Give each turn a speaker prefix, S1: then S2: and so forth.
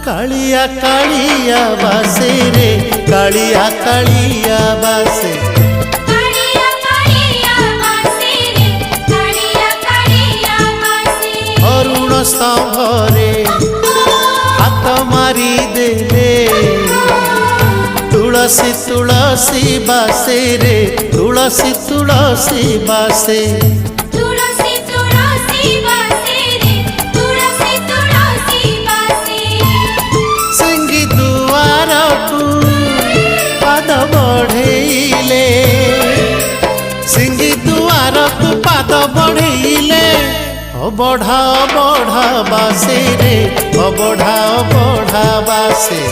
S1: कालिया कालिया बासे रे कालिया कालिया बासे
S2: कालिया कालिया बासे रे कालिया कालिया बासे
S1: अरुण स्तंभरे हाथ मारी देले तुलसी तुलसी बासे रे तुलसी तुलसी बासे
S2: तुलसी तुलसी बासे रे तुलसी तुलसी बासे
S1: सिंगी दुआर को पाद बढ़ेले सिंगी दुआर को पाद बढ़ेले बढ़ा बढ़ा बासे रे बढ़ा बढ़ा बासे